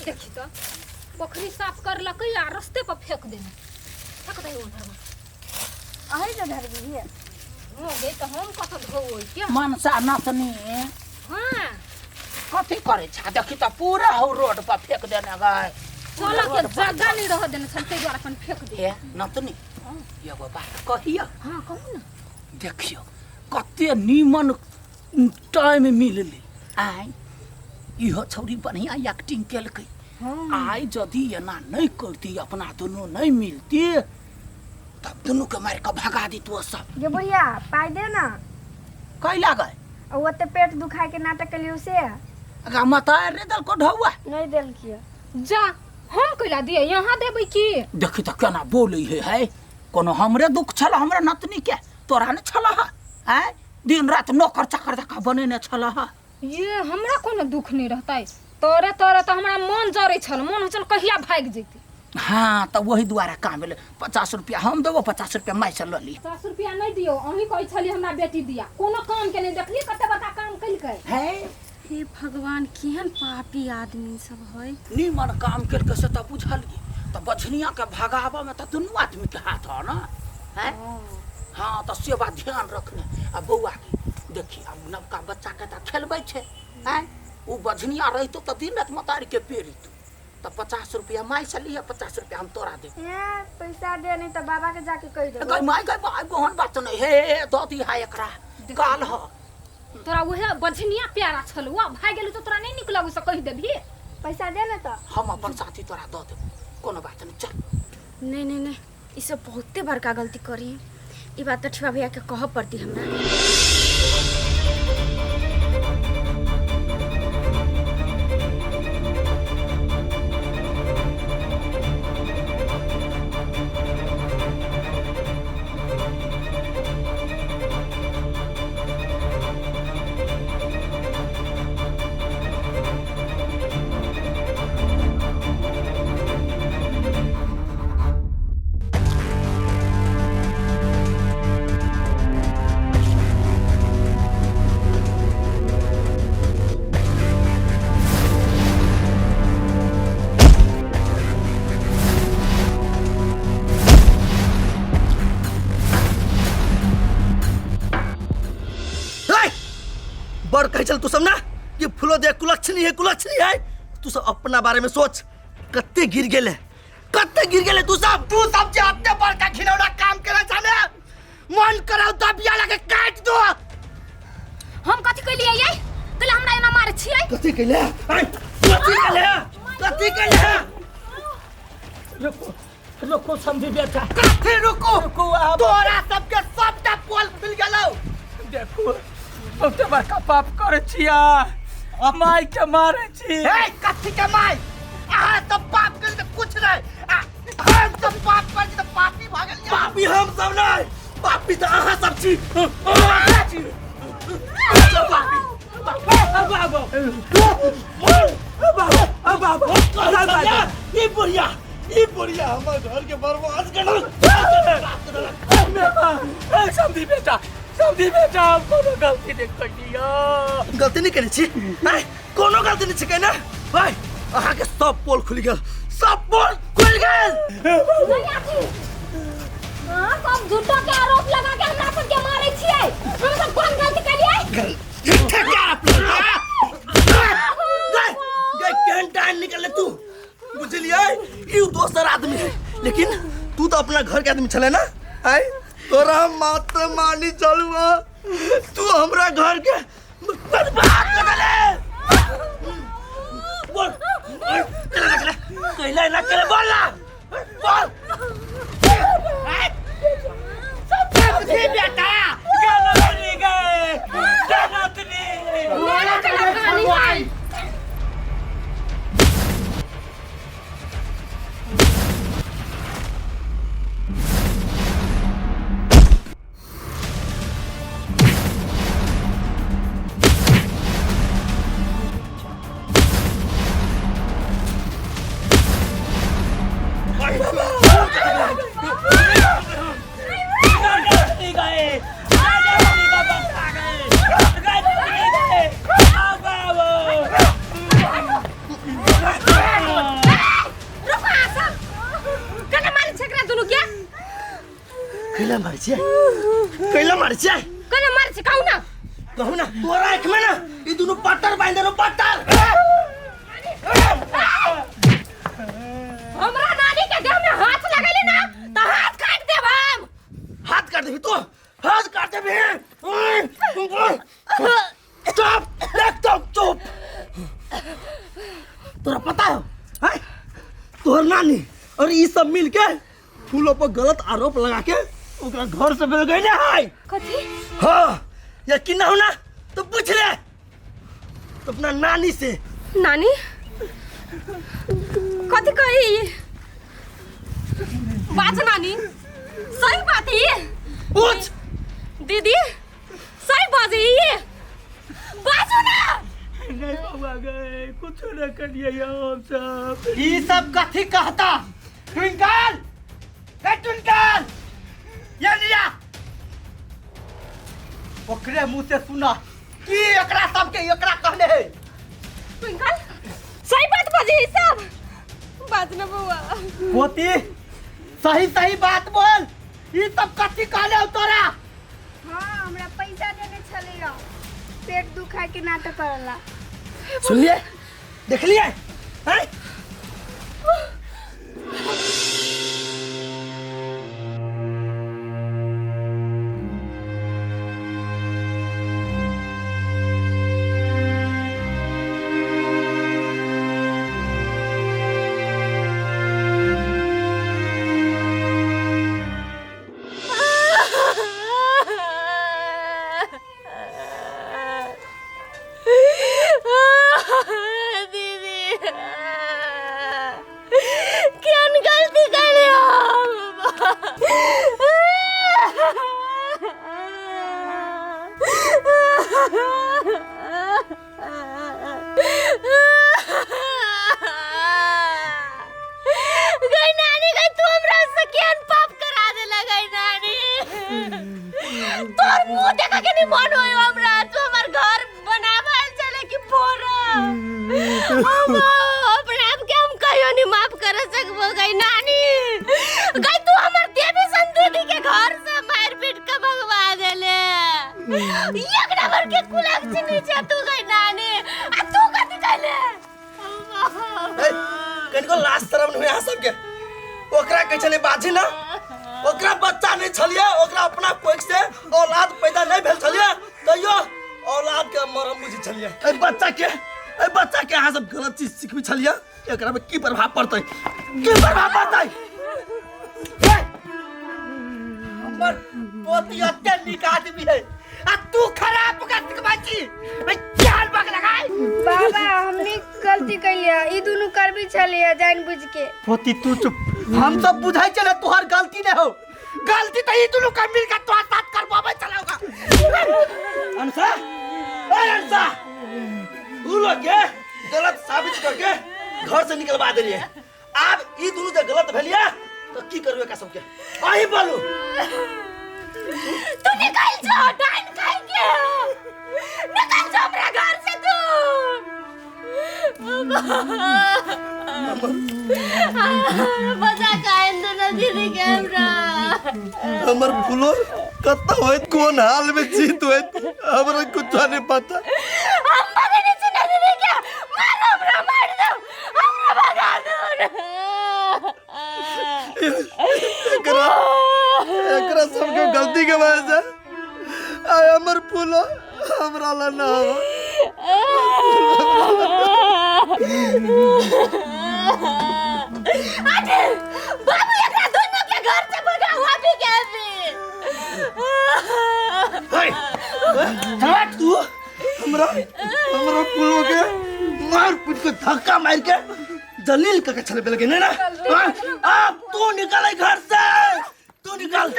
देखी तो पोखरी साफ कर लकई आ रास्ते पर फेंक देना फेंक दे उधर में अही जो धर दी है हो गए तो हम कत धोई क्या मनसा नतनी हां कथी करे छा देखी तो पूरा हो रोड पर फेंक देने गए चला के जगह नहीं रह देने चलते द्वारा अपन फेंक दे हे नतनी एगो बात कहियो हां कहू ना देखियो कते नीमन टाइम मिलली आइ इहो छौरी बढ़िया एक्टिंग केलकै आई जदि एना नहीं करती अपना दोनों नहीं मिलती तब दोनों के मार के भगा दी तू सब ये बुढ़िया पाई दे ना कैला गए और वो पेट दुखाए के नाटक के लिए उसे अगर मता रे दल को ढौआ नहीं देल किया जा हम कइला दिए यहाँ देबै की देखी तो केना बोलै है कोनो हमरे दुख छला हमरा नतनी के तोरा ने छला है दिन रात नौकर चाकर जका बनेने छला है ये हमरा कोनो दुख नहीं रहतै तोरे तोरे तो हमरा मन जरै छल मन चल कहिया भाग जैती हाँ तो वही द्वारा काम भेल 50 रुपया हम देबो 50 रुपया माई से लली 50 रुपया नहीं दियो अही कहै छली हमरा बेटी दिया कोनो काम के नहीं देखली कते बता काम कइलकै है हे भगवान केहन पापी आदमी सब है नीमन काम करके से तो बुझलिए तो बछनिया के भगावा में तो दुनू आदमी के हाथ है ना है हाँ तो से बात ध्यान रखने आ बौआ की देखी अब नवका बच्चा के तो खेलबै छे हैं वो बछनिया रहितो तो दिन रात मतारी के पेरी तो 50 रुपया माई से लिया 50 रुपया हम तोरा दे पैसा दे नहीं तो बाबा के जाके कह दे गई माई गई भाई बहन बात नहीं हे दो दी है एकरा काल ह तोरा उहे बझनिया प्यारा छलुआ भाग गेलु तो तोरा नहीं निक लगु से कहि देबी पैसा दे ना तो हम अपन साथी तोरा दो दे कोनो बात नहीं चल नहीं ई सब बहुते बड़का गलती करी ई बात तो ठिवा भैया के कह पड़ती हमरा बड़ कह चल तू सब ना ये फूलो दे कुलक्षणी है तू सब अपना बारे में सोच कत्ते गिर गेले तू सब जे अपने बड़का खिलौना काम करे जाने मन कराउ त बिया लगे काट दो हम कथि कइलियै ये कल हमरा एना मारे छियै कथि कइले रुको समझी बेटा कथि रुको तोरा सबके सबटा पोल खुल गेलौ देखो बहुते बड़का पाप करे छिया माई के मारे छी हे कथि के माई आहा तो पाप कर के कुछ नहीं हम तो पाप कर के पापी भागल पापी हम सब नहीं पापी तो आहा सब छी ये बुढ़िया हमारे घर के बर्बाद कर समझी बेटा हम कोनो गलती नहीं करिया गलती नहीं करी छी कोनो गलती नहीं छी ना भाई अहाँ के सब पोल खुल गेल हां सब झूठा के आरोप लगा के हमरा पर के मारे छियै हम सब कोन गलती करियै झूठा के आरोप गए केहन टाइम निकले तू बुझलिए ई दोसर आदमी है लेकिन तू तो अपना घर के आदमी छले ना आई तोरा मात्र मानी चलुआ तू हमरा घर के बर्बाद कर देले बोल चला कहला ना करे बोल सब बेटा गलती गए मेरा चला कहानी कैला मार छे कैला मार छे कने मार छी कहू ना कहू ना तोरा आँख में ना ई दोनों पट्टर बांध देनो पट्टर हमरा नानी के देह में हाथ लगैले ना तो हाथ काट देब हम हाथ काट देबी तो हाथ काट देबी चुप एकदम चुप तोरा पता है तोहर नानी और ई सब मिल के फूलों पर गलत आरोप लगा के ओकरा घर से बेल गई है कथी हाँ यकीन ना हो ना तो पूछ ले अपना नानी से नानी कथी कही बात नानी सही बात है ये पूछ दीदी सही बात है ये बाजू ना नहीं हुआ गए कुछ न करिए हम सब ई सब कथी कहता ट्विंकल ए ट्विंकल ये लिया ओकरे मुंह से सुना कि एकरा सबके एकरा कहले है ट्विंकल सही बात बाजी सब बात ना बुआ पोती सही सही बात बोल ये सब कथी कहले हो तोरा हाँ हमरा पैसा देने छलियो पेट दुखा के नाटक करला सुनिए देख लिए हैं कनिको लास्ट शर्म नहीं आ सबके ओकरा कह छले बाजी ना ओकरा बच्चा नहीं छलिए ओकरा अपना कोख से औलाद पैदा नहीं भेल छलिए तइयो औलाद के मरम बुझी छलिए ए बच्चा के अहाँ सब गलत चीज सिखबी छलिए एकरा में की प्रभाव पड़तै हमर पोती अत्ते निक आदमी है आ तू खराब गत बाजी मैं चाल बग लगाई बाबा हमने गलती कैलिया ई दुनु करबी छलिए जान बुझ के पोती तू चुप हम सब बुझाई चले तोहर गलती नहीं हो गलती तो ई दोनों का मिल के तोहर साथ करवावे चलाऊंगा अंसा ए अंसा तू लोग के गलत साबित करके घर से निकलवा दे रही है अब ई दोनों जो गलत भेलिए तो की करबे का सबके आही बोलू तू निकल जा डाइन खाई के निकल जा अपने घर से तू मजा काहे न दीदी के हमरा हमर फूलो कत्ता होत कोन हाल में जीत होत हमरा कुछ नहीं पता हम मरे नहीं चिन्ह दीदी के मार हमरा मार दो हमरा भगा दो एकरा सबके गलती के वजह से आय हमर फूलो हमरा ला ना हो अरे बाबू एकरा दोनों के घर से भगा हुआ भी कैसे हट तू हमरा फूलो के मार पीट के धक्का मार के जलील करके चले बेल गए ना अब तू निकल घर से तू निकल